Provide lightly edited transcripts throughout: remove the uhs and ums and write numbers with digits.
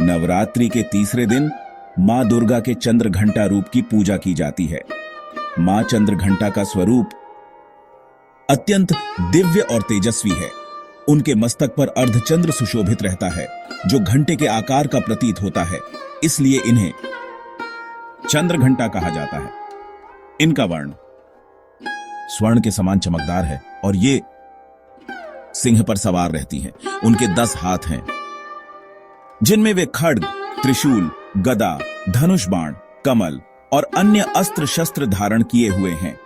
नवरात्रि के तीसरे दिन मां दुर्गा के चंद्र घंटा रूप की पूजा की जाती है। मां चंद्र घंटा का स्वरूप अत्यंत दिव्य और तेजस्वी है। उनके मस्तक पर अर्धचंद्र सुशोभित रहता है, जो घंटे के आकार का प्रतीत होता है, इसलिए इन्हें चंद्र घंटा कहा जाता है। इनका वर्ण स्वर्ण के समान चमकदार है और ये सिंह पर सवार रहती हैं। उनके 10 हाथ हैं, जिनमें वे खड्ग, त्रिशूल, गदा, धनुष बाण, कमल और अन्य अस्त्र शस्त्र धारण किए हुए हैं।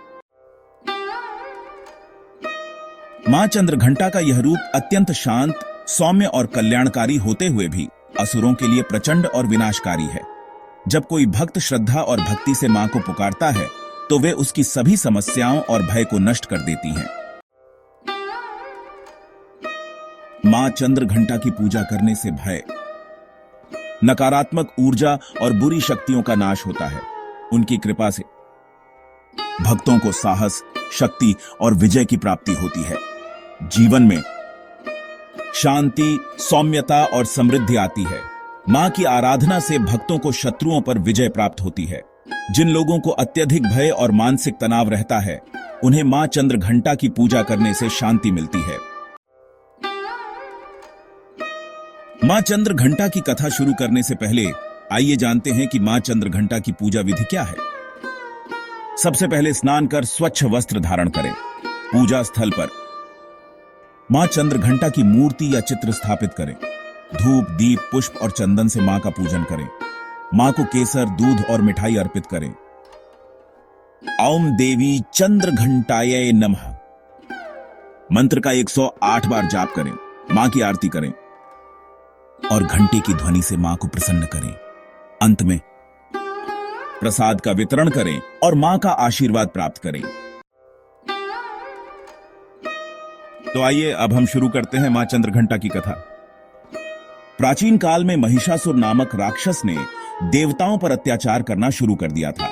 मां चंद्रघंटा का यह रूप अत्यंत शांत, सौम्य और कल्याणकारी होते हुए भी असुरों के लिए प्रचंड और विनाशकारी है। जब कोई भक्त श्रद्धा और भक्ति से मां को पुकारता है तो वे उसकी सभी समस्याओं और भय को नष्ट कर देती हैं। मां चंद्रघंटा की पूजा करने से भय, नकारात्मक ऊर्जा और बुरी शक्तियों का नाश होता है। उनकी कृपा से भक्तों को साहस, शक्ति और विजय की प्राप्ति होती है। जीवन में शांति, सौम्यता और समृद्धि आती है। मां की आराधना से भक्तों को शत्रुओं पर विजय प्राप्त होती है। जिन लोगों को अत्यधिक भय और मानसिक तनाव रहता है, उन्हें मां चंद्रघंटा की पूजा करने से शांति मिलती है। मां चंद्रघंटा की कथा शुरू करने से पहले आइए जानते हैं कि मां चंद्रघंटा की पूजा विधि क्या है। सबसे पहले स्नान कर स्वच्छ वस्त्र धारण करें। पूजा स्थल पर मां चंद्रघंटा की मूर्ति या चित्र स्थापित करें। धूप, दीप, पुष्प और चंदन से मां का पूजन करें। मां को केसर, दूध और मिठाई अर्पित करें। ओम देवी चंद्रघंटायै नमः मंत्र का 108 बार जाप करें। मां की आरती करें और घंटे की ध्वनि से मां को प्रसन्न करें। अंत में प्रसाद का वितरण करें और मां का आशीर्वाद प्राप्त करें। तो आइए अब हम शुरू करते हैं मां चंद्रघंटा की कथा। प्राचीन काल में महिषासुर नामक राक्षस ने देवताओं पर अत्याचार करना शुरू कर दिया था।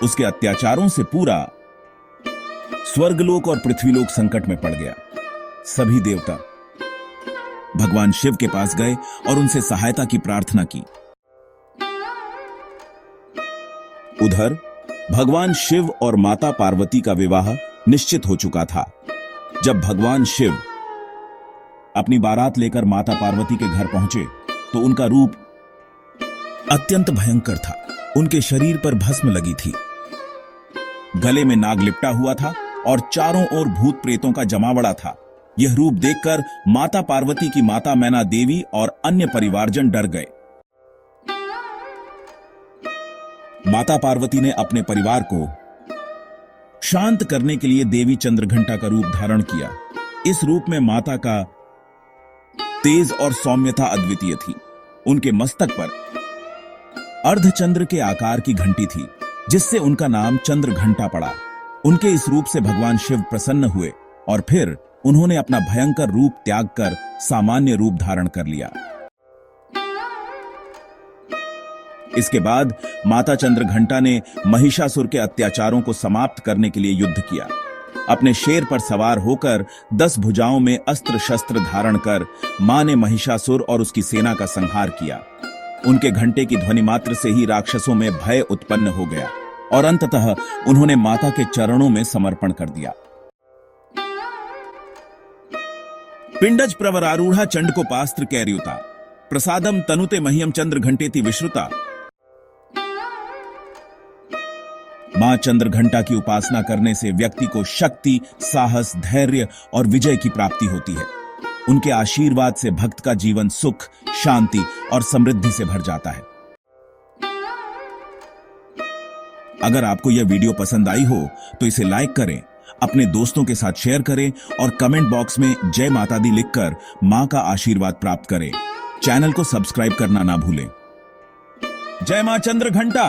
उसके अत्याचारों से पूरा स्वर्गलोक और पृथ्वीलोक संकट में पड़ गया। सभी देवता भगवान शिव के पास गए और उनसे सहायता की प्रार्थना की। उधर भगवान शिव और माता पार्वती का विवाह निश्चित हो चुका था। जब भगवान शिव अपनी बारात लेकर माता पार्वती के घर पहुंचे तो उनका रूप अत्यंत भयंकर था। उनके शरीर पर भस्म लगी थी, गले में नाग लिपटा हुआ था और चारों ओर भूत प्रेतों का जमावड़ा था। यह रूप देखकर माता पार्वती की माता मैना देवी और अन्य परिवारजन डर गए। माता पार्वती ने अपने परिवार को शांत करने के लिए देवी चंद्रघंटा का रूप धारण किया। इस रूप में माता का तेज और सौम्यता अद्वितीय थी। उनके मस्तक पर अर्धचंद्र के आकार की घंटी थी, जिससे उनका नाम चंद्रघंटा पड़ा। उनके इस रूप से भगवान शिव प्रसन्न हुए और फिर उन्होंने अपना भयंकर रूप त्याग कर सामान्य रूप धारण कर लिया। इसके बाद माता चंद्रघंटा ने महिषासुर के अत्याचारों को समाप्त करने के लिए युद्ध किया। अपने शेर पर सवार होकर 10 भुजाओं में अस्त्र शस्त्र धारण कर मां ने महिषासुर और उसकी सेना का संहार किया। उनके घंटे की ध्वनि मात्र से ही राक्षसों में भय उत्पन्न हो गया और अंततः उन्होंने माता के चरणों में समर्पण कर दिया। पिंडज प्रवरारूढ़ा चंडकोपास्त्र कैर्युता प्रसादम तनुते मह्यम चंद्रघंटेति विश्रुता। मां चंद्रघंटा की उपासना करने से व्यक्ति को शक्ति, साहस, धैर्य और विजय की प्राप्ति होती है। उनके आशीर्वाद से भक्त का जीवन सुख, शांति और समृद्धि से भर जाता है। अगर आपको यह वीडियो पसंद आई हो तो इसे लाइक करें, अपने दोस्तों के साथ शेयर करें और कमेंट बॉक्स में जय माता दी लिखकर मां का आशीर्वाद प्राप्त करें। चैनल को सब्सक्राइब करना ना भूलें। जय मां चंद्रघंटा।